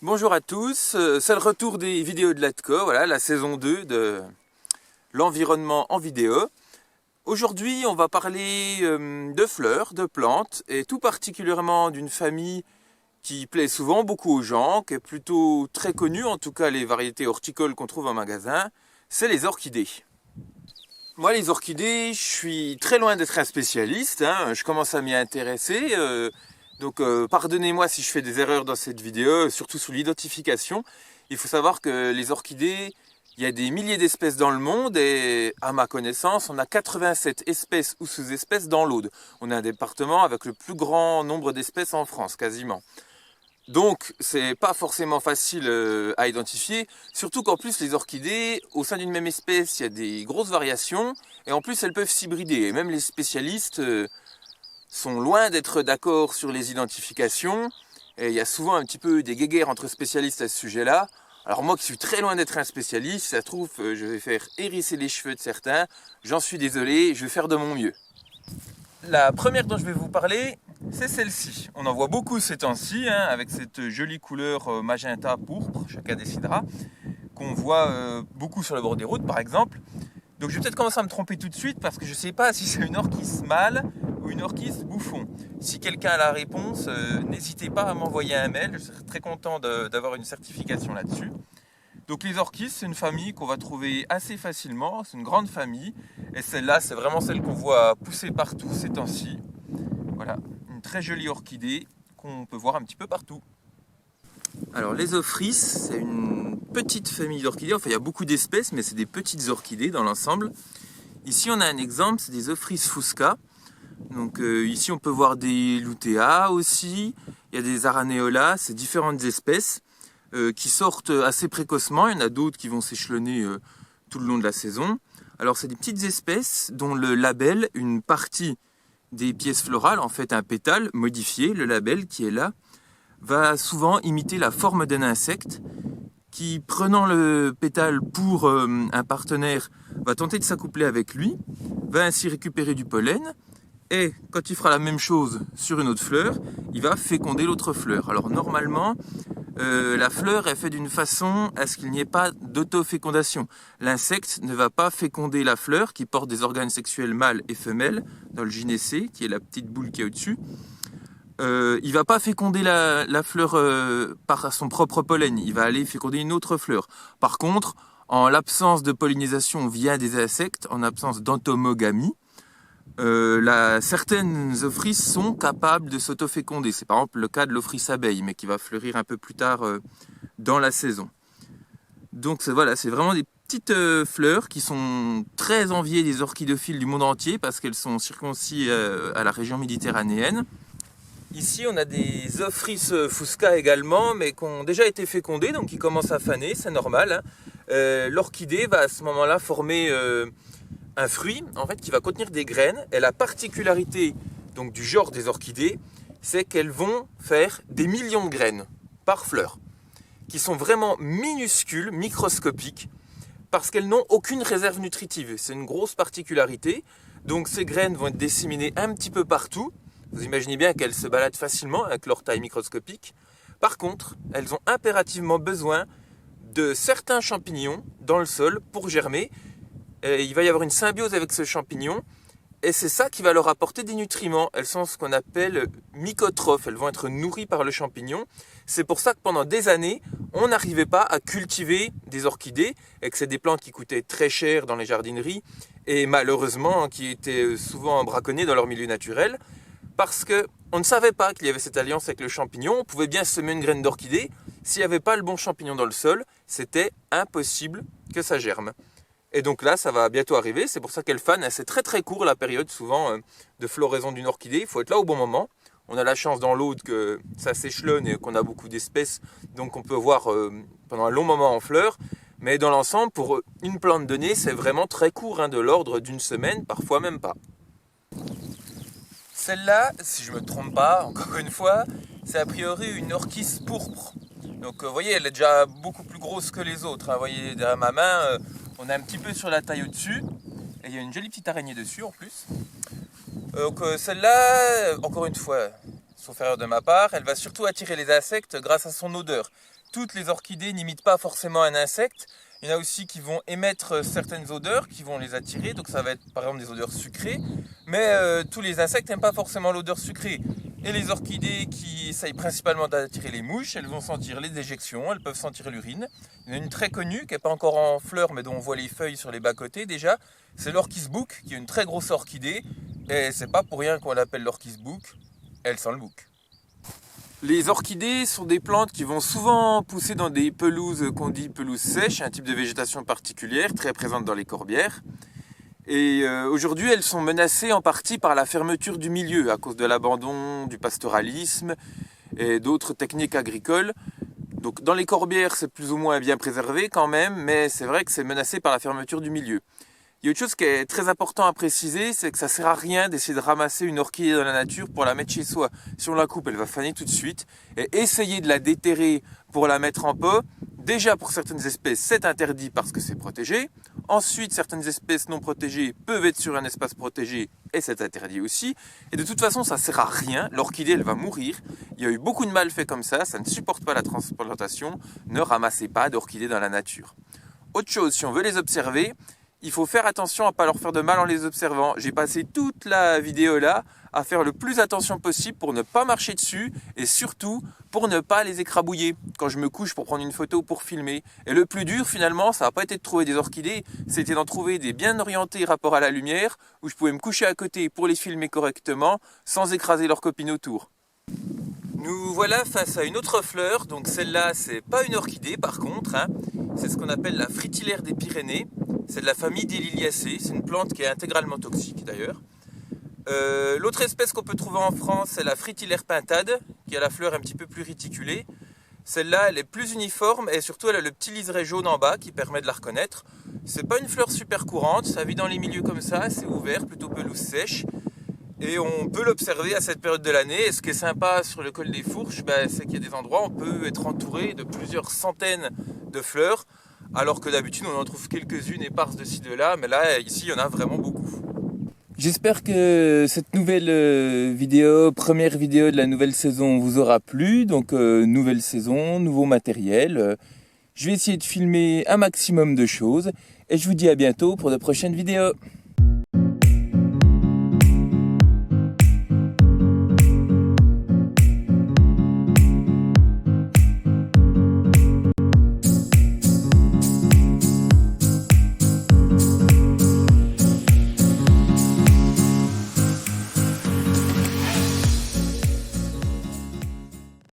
Bonjour à tous, c'est le retour des vidéos de Latco, voilà la saison 2 de l'environnement en vidéo. Aujourd'hui on va parler de fleurs, de plantes et tout particulièrement d'une famille qui plaît souvent beaucoup aux gens, qui est plutôt très connue, en tout cas les variétés horticoles qu'on trouve en magasin, c'est les orchidées. Moi les orchidées, je suis très loin d'être un spécialiste, hein, je commence à m'y intéresser. Donc pardonnez-moi si je fais des erreurs dans cette vidéo, surtout sur l'identification. Il faut savoir que les orchidées, il y a des milliers d'espèces dans le monde et à ma connaissance, on a 87 espèces ou sous-espèces dans l'Aude. On a un département avec le plus grand nombre d'espèces en France, quasiment. Donc c'est pas forcément facile à identifier, surtout qu'en plus les orchidées, au sein d'une même espèce, il y a des grosses variations et en plus elles peuvent s'hybrider. Et même les spécialistes sont loin d'être d'accord sur les identifications et il y a souvent un petit peu des guéguerres entre spécialistes à ce sujet-là. Alors moi qui suis très loin d'être un spécialiste, ça se trouve je vais faire hérisser les cheveux de certains, j'en suis désolé, je vais faire de mon mieux. La première dont je vais vous parler, c'est celle-ci. On en voit beaucoup ces temps-ci, hein, avec cette jolie couleur magenta pourpre, chacun décidera, qu'on voit beaucoup sur le bord des routes par exemple. Donc je vais peut-être commencer à me tromper tout de suite parce que je ne sais pas si c'est une orchis mâle ou une orchis bouffon. Si quelqu'un a la réponse, n'hésitez pas à m'envoyer un mail, je serai très content d'avoir une certification là-dessus. Donc les orchis, c'est une famille qu'on va trouver assez facilement, c'est une grande famille. Et celle-là, c'est vraiment celle qu'on voit pousser partout ces temps-ci. Voilà, une très jolie orchidée qu'on peut voir un petit peu partout. Alors les ophrys, c'est une petite famille d'orchidées. Enfin, il y a beaucoup d'espèces, mais c'est des petites orchidées dans l'ensemble. Ici, on a un exemple, c'est des ophrys fusca. Donc ici, on peut voir des lutea aussi. Il y a des araneolas, c'est différentes espèces qui sortent assez précocement. Il y en a d'autres qui vont s'échelonner tout le long de la saison. Alors, c'est des petites espèces dont le labelle, une partie des pièces florales, en fait un pétale modifié, le labelle qui est là, va souvent imiter la forme d'un insecte qui, prenant le pétale pour un partenaire, va tenter de s'accoupler avec lui, va ainsi récupérer du pollen, et quand il fera la même chose sur une autre fleur, il va féconder l'autre fleur. Alors normalement, la fleur est faite d'une façon à ce qu'il n'y ait pas d'autofécondation. L'insecte ne va pas féconder la fleur qui porte des organes sexuels mâles et femelles dans le gynecée, qui est la petite boule qui est au-dessus. Il va pas féconder la fleur par son propre pollen, il va aller féconder une autre fleur. Par contre, en l'absence de pollinisation via des insectes, en absence d'entomogamie, certaines ophrys sont capables de s'autoféconder. C'est par exemple le cas de l'ophrys abeille, mais qui va fleurir un peu plus tard dans la saison. Donc voilà, c'est vraiment des petites fleurs qui sont très enviées des orchidophiles du monde entier parce qu'elles sont circoncis à la région méditerranéenne. Ici, on a des ophrys fusca également, mais qui ont déjà été fécondés, donc qui commencent à faner, c'est normal. Hein. L'orchidée va à ce moment-là former un fruit, en fait, qui va contenir des graines. Et la particularité donc, du genre des orchidées, c'est qu'elles vont faire des millions de graines par fleur, qui sont vraiment minuscules, microscopiques, parce qu'elles n'ont aucune réserve nutritive. C'est une grosse particularité. Donc ces graines vont être disséminées un petit peu partout. Vous imaginez bien qu'elles se baladent facilement avec leur taille microscopique. Par contre, elles ont impérativement besoin de certains champignons dans le sol pour germer. Et il va y avoir une symbiose avec ce champignon et c'est ça qui va leur apporter des nutriments. Elles sont ce qu'on appelle mycotrophes, elles vont être nourries par le champignon. C'est pour ça que pendant des années, on n'arrivait pas à cultiver des orchidées et que c'est des plantes qui coûtaient très cher dans les jardineries et malheureusement qui étaient souvent braconnées dans leur milieu naturel. Parce qu'on ne savait pas qu'il y avait cette alliance avec le champignon, on pouvait bien semer une graine d'orchidée, s'il n'y avait pas le bon champignon dans le sol, c'était impossible que ça germe. Et donc là, ça va bientôt arriver, c'est pour ça qu'elle fane, c'est très très court la période souvent de floraison d'une orchidée, il faut être là au bon moment. On a la chance dans l'Aude que ça s'échelonne et qu'on a beaucoup d'espèces, donc on peut voir pendant un long moment en fleurs. Mais dans l'ensemble, pour une plante donnée, c'est vraiment très court, hein, de l'ordre d'une semaine, parfois même pas. Celle-là, si je ne me trompe pas, encore une fois, c'est a priori une orchis pourpre. Donc vous voyez, elle est déjà beaucoup plus grosse que les autres. Hein. Vous voyez, derrière ma main, on a un petit peu sur la taille au-dessus. Et il y a une jolie petite araignée dessus en plus. Donc celle-là, encore une fois, sauf erreur de ma part, elle va surtout attirer les insectes grâce à son odeur, toutes les orchidées n'imitent pas forcément un insecte. Il y en a aussi qui vont émettre certaines odeurs qui vont les attirer, donc ça va être par exemple des odeurs sucrées. Mais tous les insectes n'aiment pas forcément l'odeur sucrée. Et les orchidées qui essayent principalement d'attirer les mouches, elles vont sentir les déjections, elles peuvent sentir l'urine. Il y en a une très connue qui n'est pas encore en fleurs mais dont on voit les feuilles sur les bas-côtés déjà. C'est l'orchis bouc qui est une très grosse orchidée. Et c'est pas pour rien qu'on l'appelle l'orchis bouc, elle sent le bouc. Les orchidées sont des plantes qui vont souvent pousser dans des pelouses qu'on dit pelouses sèches, un type de végétation particulière très présente dans les corbières. Et aujourd'hui, elles sont menacées en partie par la fermeture du milieu à cause de l'abandon, du pastoralisme et d'autres techniques agricoles. Donc dans les corbières, c'est plus ou moins bien préservé quand même, mais c'est vrai que c'est menacé par la fermeture du milieu. Il y a autre chose qui est très important à préciser, c'est que ça ne sert à rien d'essayer de ramasser une orchidée dans la nature pour la mettre chez soi. Si on la coupe, elle va faner tout de suite. Et essayer de la déterrer pour la mettre en pot, déjà pour certaines espèces, c'est interdit parce que c'est protégé. Ensuite, certaines espèces non protégées peuvent être sur un espace protégé et c'est interdit aussi. Et de toute façon, ça ne sert à rien. L'orchidée, elle va mourir. Il y a eu beaucoup de malfaits comme ça ne supporte pas la transplantation. Ne ramassez pas d'orchidées dans la nature. Autre chose, si on veut les observer, il faut faire attention à ne pas leur faire de mal en les observant. J'ai passé toute la vidéo là à faire le plus attention possible pour ne pas marcher dessus et surtout pour ne pas les écrabouiller quand je me couche pour prendre une photo ou pour filmer. Et le plus dur finalement, ça n'a pas été de trouver des orchidées, c'était d'en trouver des bien orientées rapport à la lumière où je pouvais me coucher à côté pour les filmer correctement sans écraser leurs copines autour. Nous voilà face à une autre fleur, donc celle-là c'est pas une orchidée par contre, hein. C'est ce qu'on appelle la fritillaire des Pyrénées. C'est de la famille des Liliacées, c'est une plante qui est intégralement toxique d'ailleurs. L'autre espèce qu'on peut trouver en France, c'est la fritillaire pintade, qui a la fleur un petit peu plus réticulée. Celle-là, elle est plus uniforme et surtout elle a le petit liseré jaune en bas qui permet de la reconnaître. C'est pas une fleur super courante, ça vit dans les milieux comme ça, c'est ouvert, plutôt pelouse sèche. Et on peut l'observer à cette période de l'année. Et ce qui est sympa sur le col des Fourches, c'est qu'il y a des endroits où on peut être entouré de plusieurs centaines de fleurs, alors que d'habitude on en trouve quelques-unes éparses de ci de là, mais là ici il y en a vraiment beaucoup. J'espère que cette nouvelle vidéo, première vidéo de la nouvelle saison vous aura plu. Donc nouvelle saison, nouveau matériel. Je vais essayer de filmer un maximum de choses et je vous dis à bientôt pour de prochaines vidéos.